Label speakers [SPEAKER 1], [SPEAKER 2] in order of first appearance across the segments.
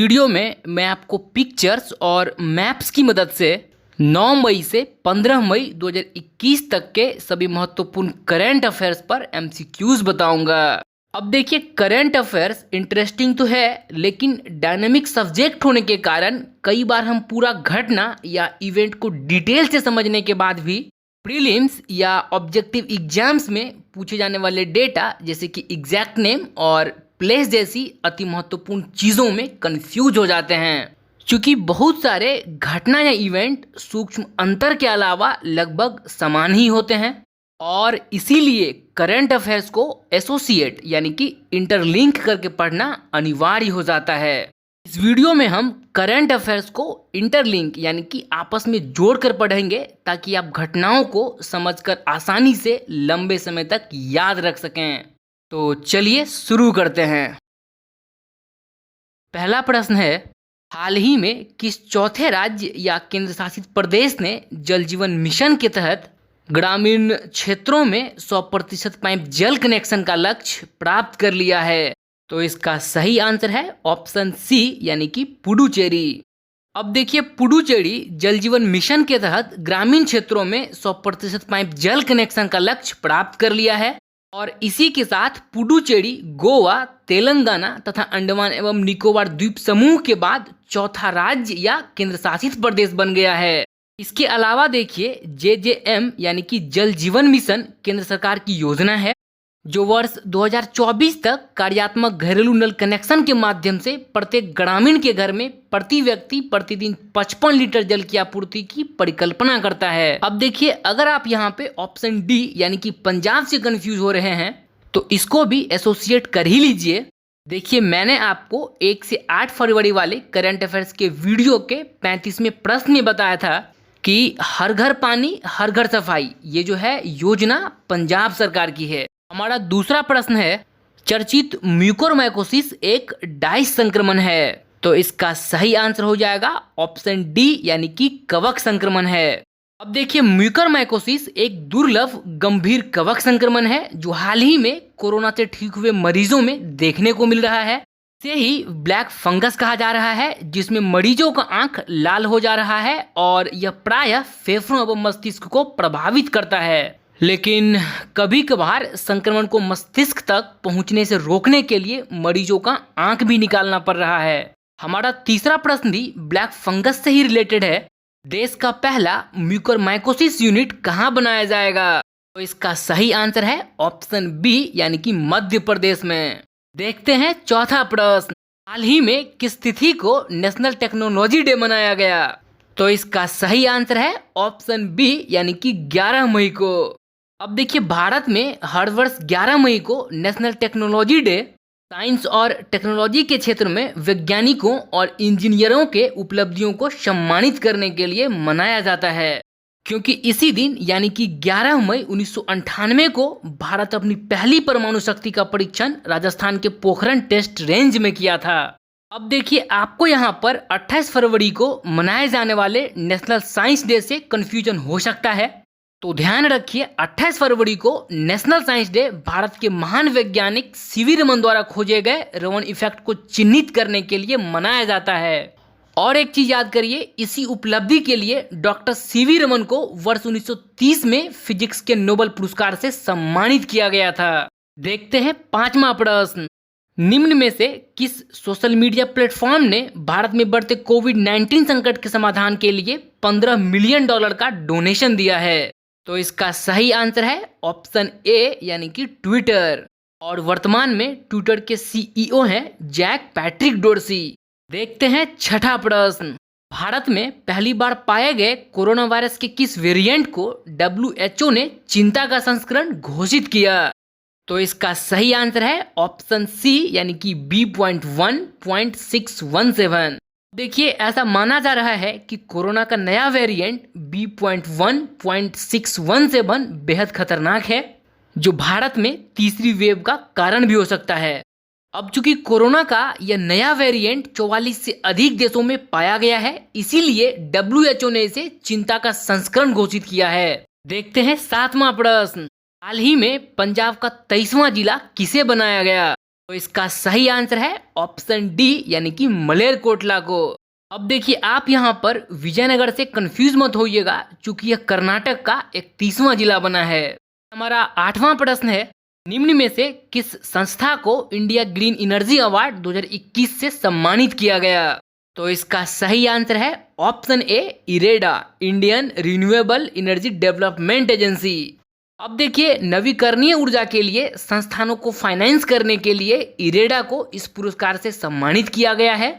[SPEAKER 1] Video में मैं आपको पिक्चर्स और मैप्स की मदद से 9 मई से 15 मई 2021 तक के सभी महत्वपूर्ण करंट अफेयर्स पर एमसीक्यूज बताऊंगा। अब देखिए, करंट अफेयर्स इंटरेस्टिंग तो है, लेकिन डायनेमिक सब्जेक्ट होने के कारण कई बार हम पूरा घटना या इवेंट को डिटेल से समझने के बाद भी प्रीलिम्स या ऑब्जेक्टिव एग्जाम्स में पूछे जाने वाले डेटा जैसे कि एग्जैक्ट नेम और प्लेस जैसी अति महत्वपूर्ण चीज़ों में कंफ्यूज हो जाते हैं। क्योंकि बहुत सारे घटना या इवेंट सूक्ष्म अंतर के अलावा लगभग समान ही होते हैं और इसीलिए करंट अफेयर्स को एसोसिएट यानी कि इंटरलिंक करके पढ़ना अनिवार्य हो जाता है। इस वीडियो में हम करंट अफेयर्स को इंटरलिंक यानी कि आपस में जोड़कर पढ़ेंगे ताकि आप घटनाओं को समझकर आसानी से लंबे समय तक याद रख सकें। तो चलिए शुरू करते हैं। पहला प्रश्न है, हाल ही में किस चौथे राज्य या केंद्र शासित प्रदेश ने जल जीवन मिशन के तहत ग्रामीण क्षेत्रों में 100% पाइप जल कनेक्शन का लक्ष्य प्राप्त कर लिया है? तो इसका सही आंसर है ऑप्शन सी यानी कि पुडुचेरी। अब देखिए, पुडुचेरी जल जीवन मिशन के तहत ग्रामीण क्षेत्रों में 100% पाइप जल कनेक्शन का लक्ष्य प्राप्त कर लिया है और इसी के साथ पुडुचेरी गोवा, तेलंगाना तथा अंडमान एवं निकोबार द्वीप समूह के बाद चौथा राज्य या केंद्र शासित प्रदेश बन गया है। इसके अलावा देखिए, जेजेएम यानी कि जल जीवन मिशन केंद्र सरकार की योजना है जो वर्ष 2024 तक कार्यात्मक घरेलू नल कनेक्शन के माध्यम से प्रत्येक ग्रामीण के घर में प्रति व्यक्ति प्रतिदिन 55 लीटर जल की आपूर्ति की परिकल्पना करता है। अब देखिए, अगर आप यहाँ पे ऑप्शन डी यानी कि पंजाब से कंफ्यूज हो रहे हैं तो इसको भी एसोसिएट कर ही लीजिए। देखिए, मैंने आपको 1 से 8 फरवरी वाले करंट अफेयर्स के वीडियो के 35वें प्रश्न में बताया था कि हर घर पानी हर घर सफाई ये जो है योजना पंजाब सरकार की है। हमारा दूसरा प्रश्न है, चर्चित म्यूकोरमाइकोसिस एक डाइस संक्रमण है, तो इसका सही आंसर हो जाएगा ऑप्शन डी यानी कि कवक संक्रमण है। अब देखिए, म्यूकोरमाइकोसिस एक दुर्लभ गंभीर कवक संक्रमण है जो हाल ही में कोरोना से ठीक हुए मरीजों में देखने को मिल रहा है। इसे ही ब्लैक फंगस कहा जा रहा है जिसमें मरीजों का आंख लाल हो जा रहा है और यह प्रायः फेफड़ों एवं मस्तिष्क को प्रभावित करता है। लेकिन कभी कभार संक्रमण को मस्तिष्क तक पहुंचने से रोकने के लिए मरीजों का आंख भी निकालना पड़ रहा है। हमारा तीसरा प्रश्न भी ब्लैक फंगस से ही रिलेटेड है। देश का पहला म्यूकोरमाइकोसिस यूनिट कहां बनाया जाएगा? तो इसका सही आंसर है ऑप्शन बी यानी कि मध्य प्रदेश में। देखते हैं चौथा प्रश्न, हाल ही में किस तिथि को नेशनल टेक्नोलॉजी डे मनाया गया? तो इसका सही आंसर है ऑप्शन बी यानी कि 11 मई को। अब देखिए, भारत में हर वर्ष 11 मई को नेशनल टेक्नोलॉजी डे साइंस और टेक्नोलॉजी के क्षेत्र में वैज्ञानिकों और इंजीनियरों के उपलब्धियों को सम्मानित करने के लिए मनाया जाता है, क्योंकि इसी दिन यानी कि 11 मई 1998 को भारत अपनी पहली परमाणु शक्ति का परीक्षण राजस्थान के पोखरण टेस्ट रेंज में किया था। अब देखिए, आपको यहाँ पर 28 फरवरी को मनाए जाने वाले नेशनल साइंस डे से कंफ्यूजन हो सकता है, तो ध्यान रखिए 28 फरवरी को नेशनल साइंस डे भारत के महान वैज्ञानिक सीवी रमन द्वारा खोजे गए रमन इफेक्ट को चिन्हित करने के लिए मनाया जाता है। और एक चीज याद करिए, इसी उपलब्धि के लिए डॉक्टर सीवी रमन को वर्ष 1930 में फिजिक्स के नोबेल पुरस्कार से सम्मानित किया गया था। देखते हैं पांचवा प्रश्न, निम्न में से किस सोशल मीडिया प्लेटफॉर्म ने भारत में बढ़ते कोविड-19 संकट के समाधान के लिए $15 मिलियन का डोनेशन दिया है? तो इसका सही आंसर है ऑप्शन ए यानी कि ट्विटर। और वर्तमान में ट्विटर के सीईओ हैं जैक पैट्रिक डोर्सी। देखते हैं छठा प्रश्न, भारत में पहली बार पाए गए कोरोना वायरस के किस वेरिएंट को WHO ने चिंता का संस्करण घोषित किया? तो इसका सही आंसर है ऑप्शन सी यानी कि B.1.617। देखिए, ऐसा माना जा रहा है कि कोरोना का नया वेरिएंट B.1.617 बेहद खतरनाक है जो भारत में तीसरी वेव का कारण भी हो सकता है। अब चूंकि कोरोना का यह नया वेरिएंट 44 से अधिक देशों में पाया गया है, इसीलिए WHO ने इसे चिंता का संस्करण घोषित किया है। देखते हैं सातवां प्रश्न, हाल ही में पंजाब का 23वां जिला किसे बनाया गया? तो इसका सही आंसर है ऑप्शन डी यानी कि मलेरकोटला को। अब देखिए आप यहाँ पर विजयनगर से कंफ्यूज मत होइएगा, क्योंकि यह कर्नाटक का 31वां जिला बना है। हमारा 8वां प्रश्न है, निम्न में से किस संस्था को इंडिया ग्रीन एनर्जी अवार्ड 2021 से सम्मानित किया गया? तो इसका सही आंसर है option A IREDA, Indian renewable energy development agency. अब देखिए नवीकरणीय ऊर्जा के लिए संस्थानों को फाइनेंस करने के लिए इरेडा को इस पुरस्कार से सम्मानित किया गया है।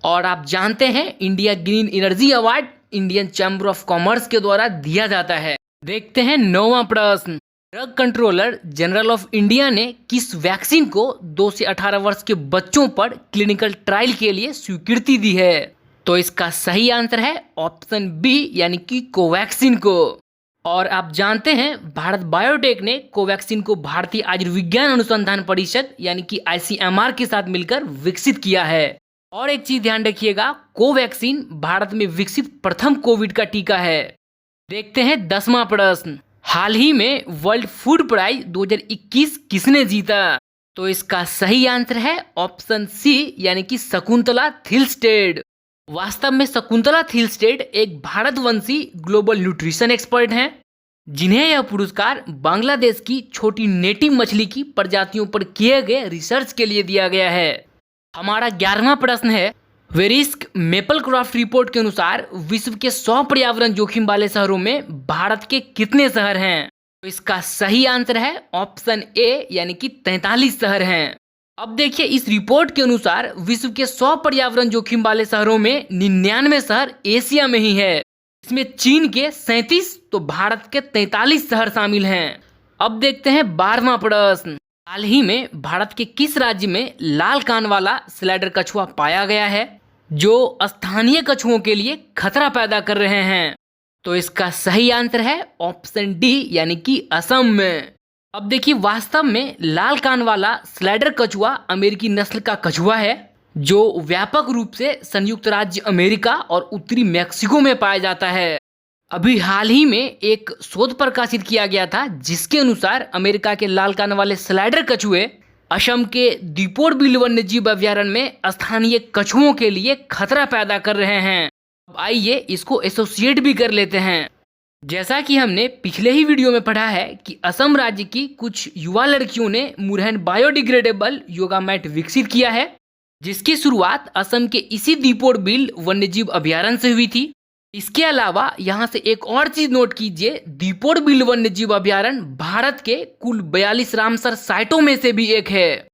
[SPEAKER 1] और आप जानते हैं India green energy award Indian chamber of commerce के द्वारा दिया जाता है। देखते हैं 9वां प्रश्न, drug controller general of India ने किस वैक्सीन को 2 से 18 वर्ष के बच्चों पर क्लिनिकल ट्रायल के लिए स्वीकृति दी है? तो इसका सही आंसर है ऑप्शन बी यानी कि कोवैक्सीन को। और आप जानते हैं भारत बायोटेक ने कोवैक्सीन को भारतीय आयुर्विज्ञान अनुसंधान परिषद यानी कि ICMR के साथ मिलकर विकसित किया है। और एक चीज ध्यान रखिएगा, कोवैक्सीन भारत में विकसित प्रथम कोविड का टीका है। देखते हैं 10वां प्रश्न, हाल ही में वर्ल्ड फूड प्राइज 2021 किसने जीता? तो इसका सही आंसर है ऑप्शन सी यानी कि शकुंतला थिलस्टेड। वास्तव में शकुंतला थिलस्टेड एक भारतवंशी ग्लोबल न्यूट्रिशन एक्सपर्ट हैं, जिन्हें यह पुरस्कार बांग्लादेश की छोटी नेटिव मछली की प्रजातियों पर किए गए रिसर्च के लिए दिया गया है। हमारा 11वां प्रश्न है, वेरिस्क मेपलक्रॉफ्ट रिपोर्ट के अनुसार विश्व के 100 पर्यावरण जोखिम वाले शहरों में भारत के कितने शहर हैं? तो इसका सही आंसर है ऑप्शन ए यानी कि 43 शहर हैं। अब देखिए इस रिपोर्ट के अनुसार विश्व के 100 पर्यावरण जोखिम वाले शहरों में 99 शहर एशिया में ही है। इसमें चीन के 37 तो भारत के 43 शहर शामिल हैं। अब देखते हैं 12वां प्रश्न, हाल ही में भारत के किस राज्य में लाल कान वाला स्लाइडर कछुआ पाया गया है जो स्थानीय कछुओं के लिए खतरा पैदा कर रहे हैं? तो इसका सही आंसर है ऑप्शन डी यानी कि असम में। अब देखिए वास्तव में लाल कान वाला स्लाइडर कछुआ अमेरिकी नस्ल का कछुआ है, जो व्यापक रूप से संयुक्त राज्य अमेरिका और उत्तरी मैक्सिको में पाया जाता है। अभी हाल ही में एक शोध प्रकाशित किया गया था, जिसके अनुसार अमेरिका के लाल कान वाले स्लाइडर कछुए असम के दीपोर बिल वन्य जीव अभ्यारण्य में स्थानीय कछुओं के लिए खतरा पैदा कर रहे हैं। अब आइए इसको एसोसिएट भी कर लेते हैं। जैसा कि हमने पिछले ही वीडियो में पढ़ा है कि असम राज्य की कुछ युवा लड़कियों ने मुरहन बायोडिग्रेडेबल योगा मैट विकसित किया है, जिसकी शुरुआत असम के इसी दीपोर बिल वन्यजीव अभ्यारण्य से हुई थी। इसके अलावा यहाँ से एक और चीज नोट कीजिए, दीपोर बिल वन्यजीव अभ्यारण्य भारत के कुल 42 रामसर साइटों में से भी एक है।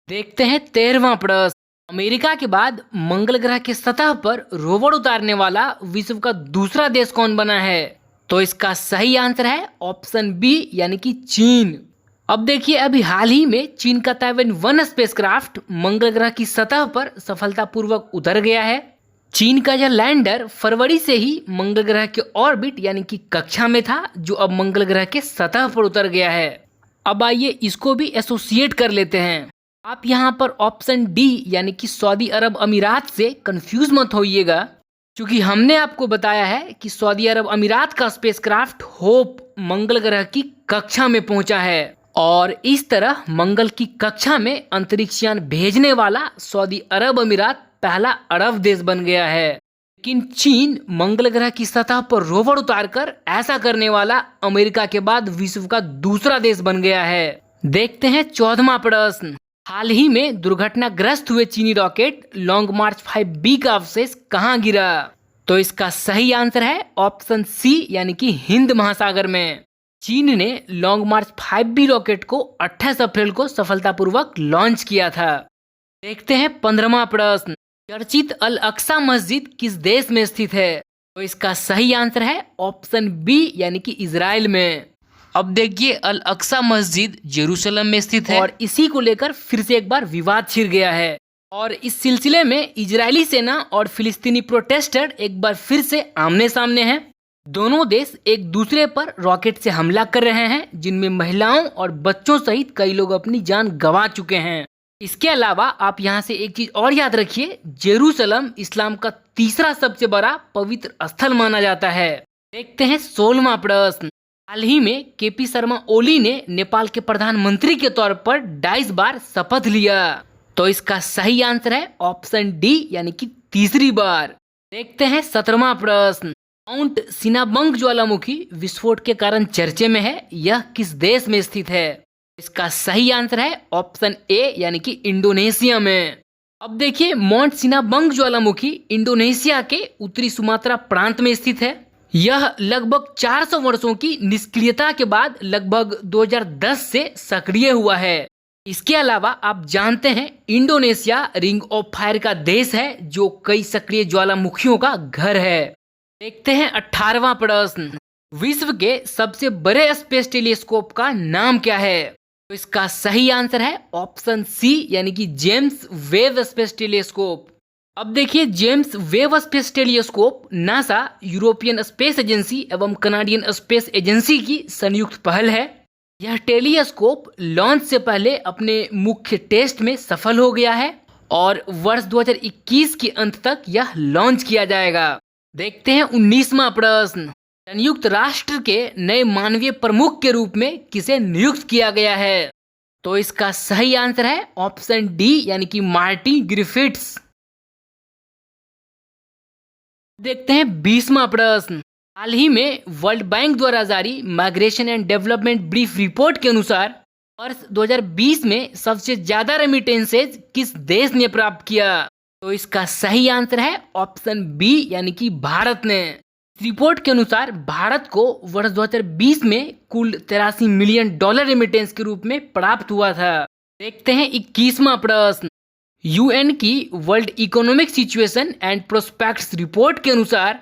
[SPEAKER 1] देखते हैं 13वां प्रश्न, अमेरिका के बाद मंगल ग्रह के सतह पर रोवर उतारने वाला विश्व का दूसरा देश कौन बना है? तो इसका सही आंसर है ऑप्शन बी यानी कि चीन। अब देखिए अभी हाल ही में चीन का ताइवान 1 स्पेसक्राफ्ट मंगल ग्रह की सतह पर सफलतापूर्वक उतर गया है। चीन का यह लैंडर फरवरी से ही मंगल ग्रह के ऑर्बिट यानी कि कक्षा में था, जो अब मंगल ग्रह के सतह पर उतर गया है। अब आइए इसको भी एसोसिएट कर लेते हैं। आप यहाँ पर ऑप्शन डी यानी कि सऊदी अरब अमीरात से कंफ्यूज मत होइएगा, क्योंकि हमने आपको बताया है कि सऊदी अरब अमीरात का स्पेसक्राफ्ट होप मंगल ग्रह की कक्षा में पहुंचा है और इस तरह मंगल की कक्षा में अंतरिक्षयान भेजने वाला सऊदी अरब अमीरात पहला अरब देश बन गया है। लेकिन चीन मंगल ग्रह की सतह पर रोवर उतारकर ऐसा करने वाला अमेरिका के बाद विश्व का दूसरा देश बन गया है। देखते हैं 14वां प्रश्न, हाल ही में दुर्घटनाग्रस्त हुए चीनी रॉकेट लॉन्ग मार्च 5B का अवशेष कहाँ गिरा? तो इसका सही आंसर है ऑप्शन सी यानी कि हिंद महासागर में। चीन ने लॉन्ग मार्च 5B रॉकेट को 28 अप्रैल को सफलतापूर्वक लॉन्च किया था। देखते हैं 15वां प्रश्न, चर्चित अल अक्सा मस्जिद किस देश में स्थित है? तो इसका सही आंसर है ऑप्शन बी यानी कि इजराइल में। अब देखिए अल अक्सा मस्जिद जेरूसलम में स्थित है और इसी को लेकर फिर से एक बार विवाद छिड़ गया है और इस सिलसिले में इजरायली सेना और फिलिस्तीनी प्रोटेस्टर एक बार फिर से आमने सामने हैं। दोनों देश एक दूसरे पर रॉकेट से हमला कर रहे हैं, जिनमें महिलाओं और बच्चों सहित कई लोग अपनी जान गंवा चुके हैं। इसके अलावा आप यहाँ से एक चीज और याद रखिए, जेरूसलम इस्लाम का तीसरा सबसे बड़ा पवित्र स्थल माना जाता है। देखते हैं 16वां प्रश्न, हाल ही में केपी शर्मा ओली ने नेपाल के प्रधानमंत्री के तौर पर 22 बार शपथ लिया। तो इसका सही आंसर है ऑप्शन डी यानी कि तीसरी बार। देखते हैं 17वां प्रश्न। माउंट सिनाबंग ज्वालामुखी विस्फोट के कारण चर्चे में है, यह किस देश में स्थित है? इसका सही आंसर है ऑप्शन ए यानी कि इंडोनेशिया में। अब देखिए माउंट सिनाबंग ज्वालामुखी इंडोनेशिया के उत्तरी सुमात्रा प्रांत में स्थित है। यह लगभग 400 वर्षों की निष्क्रियता के बाद लगभग 2010 से सक्रिय हुआ है। इसके अलावा आप जानते हैं इंडोनेशिया रिंग ऑफ फायर का देश है जो कई सक्रिय ज्वालामुखियों का घर है। देखते हैं 18वां प्रश्न। विश्व के सबसे बड़े स्पेस टेलीस्कोप का नाम क्या है? तो इसका सही आंसर है ऑप्शन सी यानी कि जेम्स वेब स्पेस टेलीस्कोप। अब देखिए James Webb space telescope NASA, European space agency एवं कनाडियन स्पेस एजेंसी की संयुक्त पहल है। यह टेलीस्कोप लॉन्च से पहले अपने मुख्य टेस्ट में सफल हो गया है और वर्ष 2021 के अंत तक यह लॉन्च किया जाएगा। देखते हैं 19वां प्रश्न। संयुक्त राष्ट्र के नए मानवीय प्रमुख के रूप में किसे नियुक्त किया गया है? तो इसका सही आंसर है ऑप्शन डी यानी कि मार्टिन ग्रिफिथ्स। देखते हैं 20वां प्रश्न। हाल ही में वर्ल्ड बैंक द्वारा जारी migration and development brief report के अनुसार वर्ष 2020 में सबसे ज्यादा रेमिटेंसेज किस देश ने प्राप्त किया? तो इसका सही आंसर है ऑप्शन बी यानी कि भारत ने। रिपोर्ट के अनुसार भारत को वर्ष 2020 में कुल $83 मिलियन रेमिटेंस के रूप में प्राप्त हुआ था। देखते हैं 21वां प्रश्न। यूएन की world economic situation and prospects report के अनुसार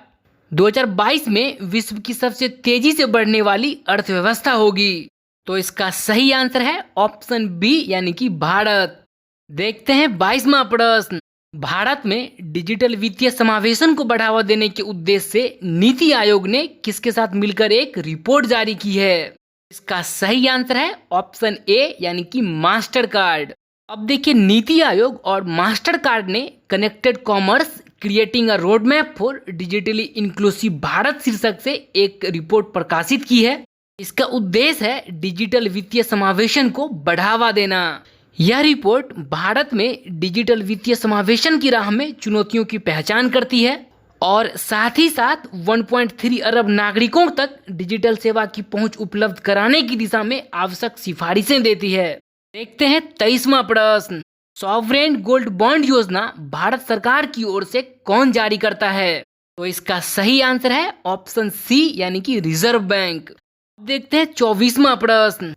[SPEAKER 1] 2022 में विश्व की सबसे तेजी से बढ़ने वाली अर्थव्यवस्था होगी। तो इसका सही आंसर है ऑप्शन बी यानी कि भारत। देखते हैं 22वां प्रश्न। भारत में डिजिटल वित्तीय समावेशन को बढ़ावा देने के उद्देश्य से नीति आयोग ने किसके साथ मिलकर एक रिपोर्ट जारी की है? इसका सही आंसर है ऑप्शन ए यानी कि मास्टर कार्ड। अब देखिए नीति आयोग और मास्टर कार्ड ने connected commerce creating a road map for digitally inclusive Bharat शीर्षक से एक रिपोर्ट प्रकाशित की है। इसका उद्देश्य है डिजिटल वित्तीय समावेशन को बढ़ावा देना। यह रिपोर्ट भारत में डिजिटल वित्तीय समावेशन की राह में चुनौतियों की पहचान करती है और साथ ही साथ 1.3 अरब नागरिकों तक डिजिटल सेवा की पहुंच उपलब्ध कराने की दिशा में आवश्यक सिफारिशें देती है। देखते हैं 23वां प्रश्न। सॉवरेन गोल्ड बॉन्ड योजना भारत सरकार की ओर से कौन जारी करता है? तो इसका सही आंसर है ऑप्शन सी यानी कि रिजर्व बैंक। देखते हैं 24वां प्रश्न।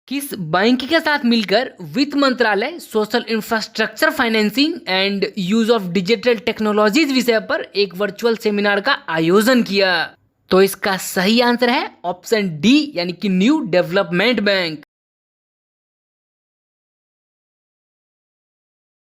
[SPEAKER 1] किस बैंक के साथ मिलकर वित्त मंत्रालय social infrastructure financing and use of digital technologies विषय पर एक वर्चुअल सेमिनार का आयोजन किया? तो इसका सही आंसर है ऑप्शन डी यानी कि न्यू डेवलपमेंट बैंक।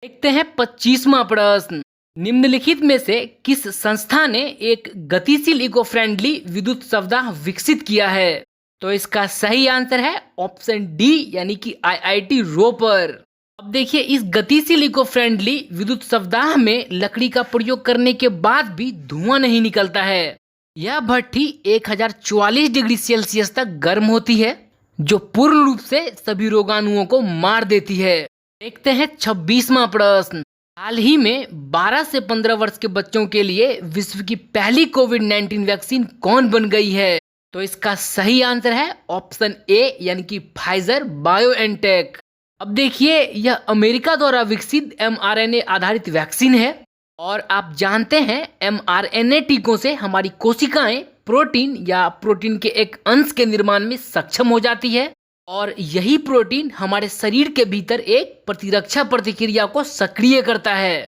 [SPEAKER 1] देखते हैं 25वां प्रश्न। निम्नलिखित में से किस संस्था ने एक गतिशील इको फ्रेंडली विद्युत सप्ताह विकसित किया है? तो इसका सही आंसर है ऑप्शन डी यानी कि आईआईटी रोपर। अब देखिए इस गतिशील इको फ्रेंडली विद्युत सप्ताह में लकड़ी का प्रयोग करने के बाद भी धुआं नहीं निकलता है। यह भट्ठी 1044 डिग्री सेल्सियस तक गर्म होती है जो पूर्ण रूप से सभी रोगाणुओं को मार देती है। देखते हैं 26वां प्रश्न। हाल ही में 12 से 15 वर्ष के बच्चों के लिए विश्व की पहली कोविड-19 वैक्सीन कौन बन गई है? तो इसका सही आंसर है ऑप्शन ए यानी कि फाइजर बायोएनटेक। अब देखिए यह अमेरिका द्वारा विकसित mRNA आधारित वैक्सीन है और आप जानते हैं mRNA टीकों से हमारी कोशिकाएं प्रोटीन या प्रोटीन के एक अंश के निर्माण में सक्षम हो जाती है और यही प्रोटीन हमारे शरीर के भीतर एक प्रतिरक्षा प्रतिक्रिया को सक्रिय करता है।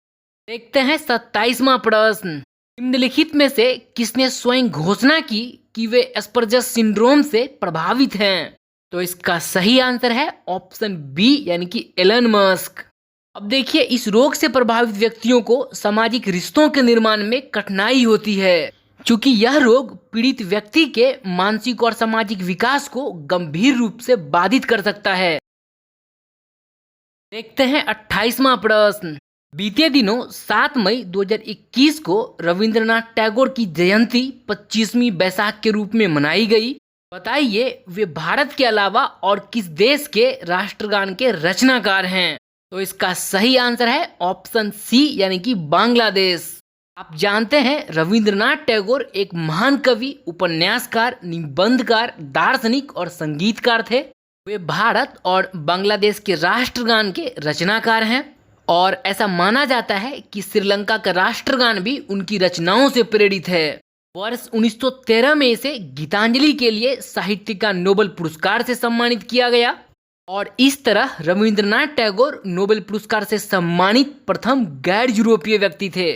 [SPEAKER 1] देखते हैं 27वां प्रश्न। निम्नलिखित में से किसने स्वयं घोषणा की कि वे एस्परजस सिंड्रोम से प्रभावित हैं? तो इसका सही आंसर है ऑप्शन बी यानी कि एलन मस्क। अब देखिए इस रोग से प्रभावित व्यक्तियों को सामाजिक रिश्तों के निर्माण में कठिनाई होती है क्योंकि यह रोग पीड़ित व्यक्ति के मानसिक और सामाजिक विकास को गंभीर रूप से बाधित कर सकता है। देखते हैं 28वां प्रश्न। बीते दिनों 7 मई 2021 को रविंद्रनाथ टैगोर की जयंती 25वीं बैसाख के रूप में मनाई गई बताइए वे भारत के अलावा और किस देश के राष्ट्रगान के रचनाकार हैं? तो इसका सही आंसर है ऑप्शन सी यानी कि बांग्लादेश। आप जानते हैं रविंद्रनाथ टैगोर एक महान कवि, उपन्यासकार, निबंधकार, दार्शनिक और संगीतकार थे। वे भारत और बांग्लादेश के राष्ट्रगान के रचनाकार हैं और ऐसा माना जाता है कि श्रीलंका का राष्ट्रगान भी उनकी रचनाओं से प्रेरित है। वर्ष 1913 में इसे गीतांजलि के लिए साहित्य का नोबेल पुरस्कार से सम्मानित किया गया और इस तरह रविंद्रनाथ टैगोर नोबेल पुरस्कार से सम्मानित प्रथम गैर यूरोपीय व्यक्ति थे।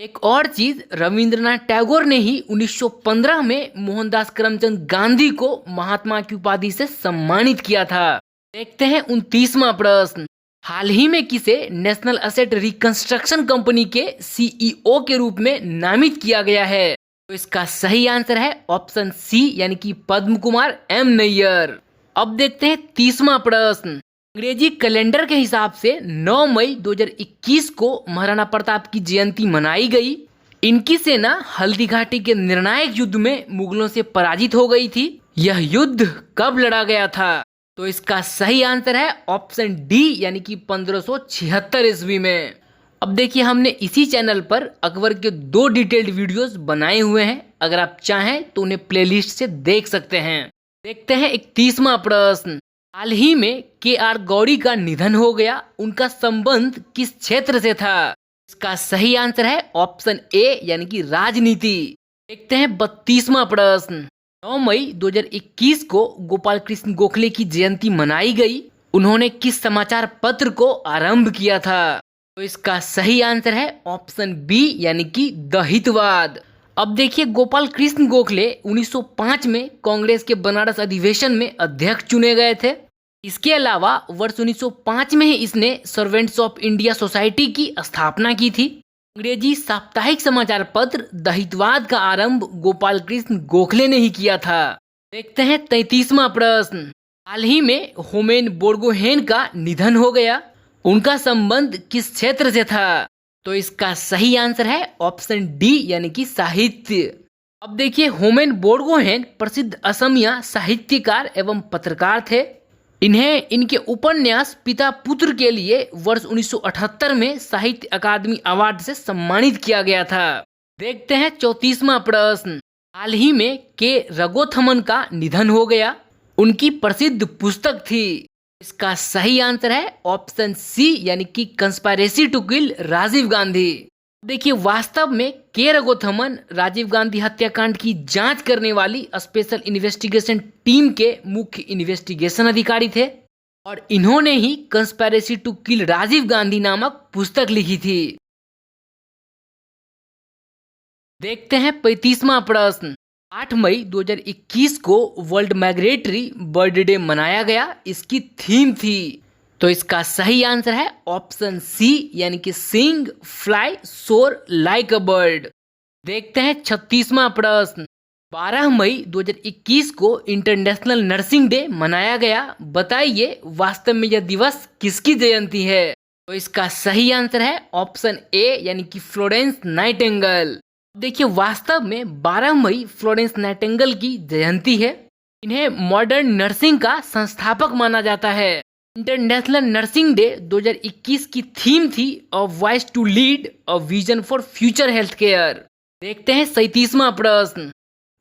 [SPEAKER 1] एक और चीज, रविंद्रनाथ टैगोर ने ही 1915 में मोहनदास करमचंद गांधी को महात्मा की उपाधि से सम्मानित किया था। देखते हैं 29वां प्रश्न। हाल ही में किसे नेशनल एसेट रिकंस्ट्रक्शन कंपनी के सीईओ के रूप में नामित किया गया है? तो इसका सही आंसर है ऑप्शन सी यानी कि पद्म कुमार एम नैयर। अब देखते हैं 30वां प्रश्न। अंग्रेजी कैलेंडर के हिसाब से 9 मई 2021 को महाराणा प्रताप की जयंती मनाई गई। इनकी सेना हल्दी घाटी के निर्णायक युद्ध में मुगलों से पराजित हो गई थी। यह युद्ध कब लड़ा गया था? तो इसका सही आंसर है ऑप्शन डी यानी कि 1576 ईस्वी में। अब देखिए हमने इसी चैनल पर अकबर के 2 डिटेल्ड वीडियोस बनाए हुए हैं, अगर आप चाहें तो उन्हें प्लेलिस्ट से देख सकते हैं। देखते हैं 31वां प्रश्न। हाल ही में के.आर. गौरी का निधन हो गया, उनका संबंध किस क्षेत्र से था? इसका सही आंसर है ऑप्शन ए यानी कि राजनीति। देखते हैं 32वां प्रश्न। 9 मई 2021 को गोपाल कृष्ण गोखले की जयंती मनाई गई। उन्होंने किस समाचार पत्र को आरंभ किया था? तो इसका सही आंसर है ऑप्शन बी यानी कि द हितवाद। अब देखिए गोपाल कृष्ण गोखले 1905 में कांग्रेस के बनारस अधिवेशन में अध्यक्ष चुने गए थे। इसके अलावा वर्ष 1905 में ही इसने सर्वेंट्स ऑफ इंडिया सोसाइटी की स्थापना की थी। अंग्रेजी साप्ताहिक समाचार पत्र द हितवाद का आरंभ गोपाल कृष्ण गोखले ने ही किया था। देखते हैं 33वां प्रश्न। हाल ही में होमेन बोर्गोहेन का निधन हो गया, उनका संबंध किस क्षेत्र से था? तो इसका सही आंसर है ऑप्शन डी यानी कि साहित्य। अब देखिए होमेन बोर्गोहेन प्रसिद्ध असमिया साहित्यकार एवं पत्रकार थे। इन्हें इनके उपन्यास पिता पुत्र के लिए वर्ष 1978 में साहित्य अकादमी अवार्ड से सम्मानित किया गया था। देखते हैं 34वां प्रश्न। हाल ही में के रघोथमन का निधन हो गया, उनकी प्रसिद्ध पुस्तक थी। इसका सही आंसर है ऑप्शन सी यानी कि conspiracy to kill Rajiv Gandhi. देखिए वास्तव में के रघोथमन राजीव गांधी हत्याकांड की जांच करने वाली स्पेशल इन्वेस्टिगेशन टीम के मुख्य इन्वेस्टिगेशन अधिकारी थे और इन्होंने ही conspiracy to kill Rajiv Gandhi नामक पुस्तक लिखी थी। देखते हैं 35वां प्रश्न। 8 मई 2021 को वर्ल्ड माइग्रेटरी बर्ड डे मनाया गया, इसकी थीम थी। तो इसका सही आंसर है ऑप्शन सी यानी कि सिंग फ्लाई सोर लाइक अ बर्ड। देखते हैं 36वां प्रश्न। 12 मई 2021 को इंटरनेशनल नर्सिंग डे मनाया गया, बताइए वास्तव में यह दिवस किसकी जयंती है? तो इसका सही आंसर है ऑप्शन ए यानी कि फ्लोरेंस नाइटिंगेल। देखिए वास्तव में 12 मई फ्लोरेंस नाइटिंगेल की जयंती है। इन्हें मॉडर्न नर्सिंग का संस्थापक माना जाता है। इंटरनेशनल नर्सिंग डे 2021 की थीम थी a voice to lead a vision for future health care. देखते हैं 37वां प्रश्न।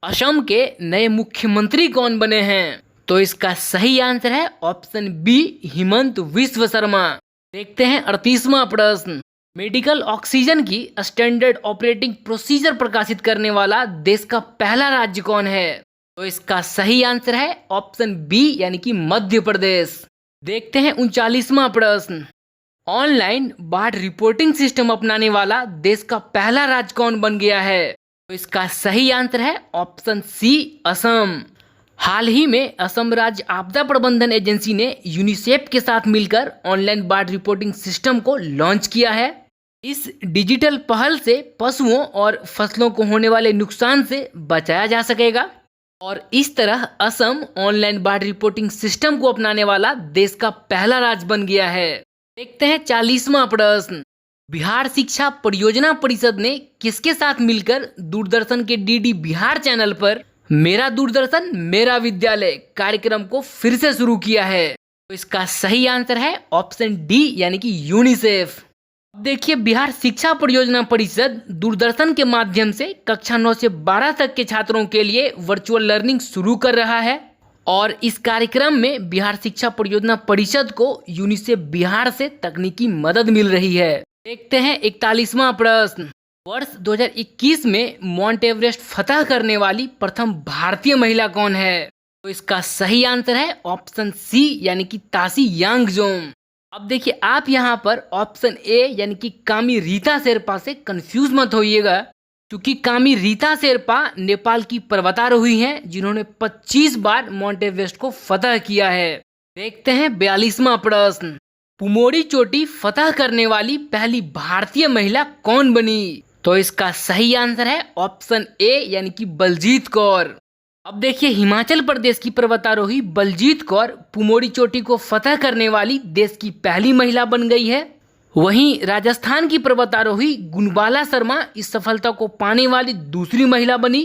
[SPEAKER 1] असम के नए मुख्यमंत्री कौन बने हैं? तो इसका सही आंसर है ऑप्शन बी हिमंत विश्व शर्मा। देखते हैं 38वां प्रश्न। मेडिकल ऑक्सीजन की स्टैंडर्ड ऑपरेटिंग प्रोसीजर प्रकाशित करने वाला देश का पहला राज्य कौन है? तो इसका सही आंसर है ऑप्शन बी यानी कि मध्य प्रदेश। देखते हैं 39वां प्रश्न। ऑनलाइन बाढ़ रिपोर्टिंग सिस्टम अपनाने वाला देश का पहला राज्य कौन बन गया है? तो इसका सही आंसर है ऑप्शन सी असम। हाल ही में असम राज्य आपदा प्रबंधन एजेंसी ने यूनिसेफ के साथ मिलकर ऑनलाइन बाढ़ रिपोर्टिंग सिस्टम को लॉन्च किया है। इस डिजिटल पहल से पशुओं और फसलों को होने वाले नुकसान से बचाया जा सकेगा और इस तरह असम ऑनलाइन बाढ़ रिपोर्टिंग सिस्टम को अपनाने वाला देश का पहला राज्य बन गया है। देखते हैं 40वां प्रश्न। बिहार शिक्षा परियोजना परिषद ने किसके साथ मिलकर दूरदर्शन के डीडी बिहार चैनल पर मेरा दूरदर्शन मेरा विद्यालय कार्यक्रम को फिर से शुरू किया है। तो इसका सही आंसर है ऑप्शन डी यानी कि यूनिसेफ। अब देखिए, बिहार शिक्षा परियोजना परिषद दूरदर्शन के माध्यम से कक्षा 9 से 12 तक के छात्रों के लिए वर्चुअल लर्निंग शुरू कर रहा है और इस कार्यक्रम में बिहार शिक्षा परियोजना परिषद को यूनिसेफ बिहार से तकनीकी मदद मिल रही है। देखते हैं 41वां प्रश्न। वर्ष 2021 में माउंट एवरेस्ट फतह करने वाली प्रथम भारतीय महिला कौन है? तो इसका सही आंसर है ऑप्शन सी यानी कि तासी यांगजोम। अब देखिए, आप यहाँ पर ऑप्शन ए यानी कि कामी रीता शेरपा से कंफ्यूज मत होइएगा, क्योंकि कामी रीता शेरपा नेपाल की पर्वतारोही हैं जिन्होंने 25 बार माउंट एवरेस्ट को फतह किया है। देखते हैं 42वां प्रश्न। पुमोरी चोटी फतह करने वाली पहली भारतीय महिला कौन बनी? तो इसका सही आंसर है ऑप्शन ए यानी कि बलजीत कौर। अब देखिए, हिमाचल प्रदेश की पर्वतारोही बलजीत कौर पुमोरी चोटी को फतह करने वाली देश की पहली महिला बन गई है। वहीं राजस्थान की पर्वतारोही गुणबाला शर्मा इस सफलता को पाने वाली दूसरी महिला बनी।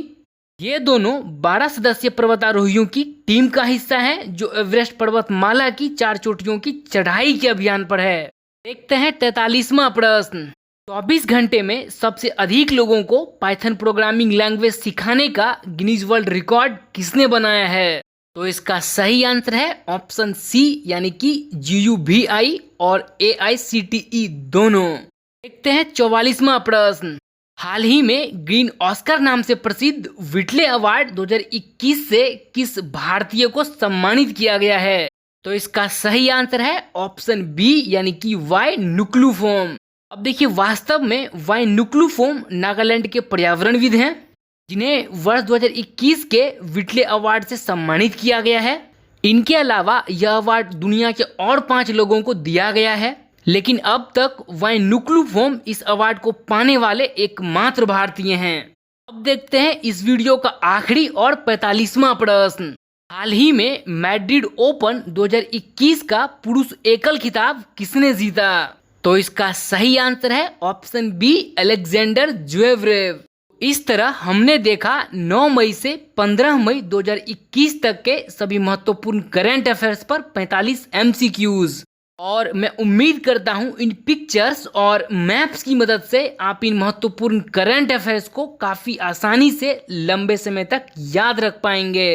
[SPEAKER 1] ये दोनों 12 सदस्यीय पर्वतारोहियों की टीम का हिस्सा हैं जो एवरेस्ट पर्वतमाला की 4 चोटियों की चढ़ाई के अभियान पर है। देखते हैं 43वां प्रश्न। 24 घंटे में सबसे अधिक लोगों को पाइथन प्रोग्रामिंग लैंग्वेज सिखाने का गिनीज वर्ल्ड रिकॉर्ड किसने बनाया है? तो इसका सही आंसर है ऑप्शन सी यानी कि GUVI और AICTE दोनों। देखते हैं 44वां प्रश्न। हाल ही में ग्रीन ऑस्कर नाम से प्रसिद्ध व्हिटले अवार्ड 2021 से किस भारतीय को सम्मानित किया गया है? तो इसका सही आंसर है ऑप्शन बी यानी कि वाई नुक्लुफोम। अब देखिए, वास्तव में वाई नुक्लुफोम नागालैंड के पर्यावरणविद हैं जिन्हें वर्ष 2021 के व्हिटले अवार्ड से सम्मानित किया गया है। इनके अलावा यह अवार्ड दुनिया के और 5 लोगों को दिया गया है, लेकिन अब तक वाई नुक्लुफोम इस अवार्ड को पाने वाले एकमात्र भारतीय हैं। अब देखते हैं इस वीडियो का आखिरी और 45वां प्रश्न। हाल ही में मैड्रिड ओपन 2021 का पुरुष एकल खिताब किसने जीता? तो इसका सही आंसर है ऑप्शन बी अलेक्जेंडर ज्वेरेव। इस तरह हमने देखा 9 मई से 15 मई 2021 तक के सभी महत्वपूर्ण करंट अफेयर्स पर 45 MCQs, और मैं उम्मीद करता हूं इन पिक्चर्स और मैप्स की मदद से आप इन महत्वपूर्ण करंट अफेयर्स को काफी आसानी से लंबे समय तक याद रख पाएंगे।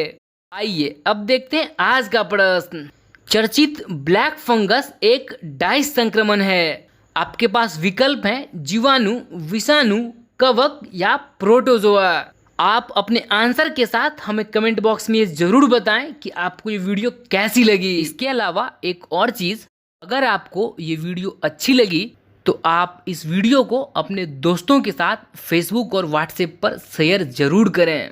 [SPEAKER 1] आइए अब देखते हैं आज का प्रश्न। चर्चित ब्लैक फंगस एक डाइस संक्रमण है। आपके पास विकल्प हैं जीवाणु, विषाणु, कवक या प्रोटोजोआ। आप अपने आंसर के साथ हमें कमेंट बॉक्स में ये जरूर बताएं कि आपको ये वीडियो कैसी लगी। इसके अलावा एक और चीज़, अगर आपको ये वीडियो अच्छी लगी तो आप इस वीडियो को अपने दोस्तों के साथ फेसबुक और व्हाट्सएप पर शेयर जरूर करें।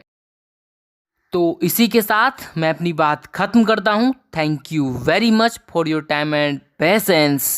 [SPEAKER 1] तो इसी के साथ मैं अपनी बात खत्म करता हूँ। Thank you very much for your time and patience.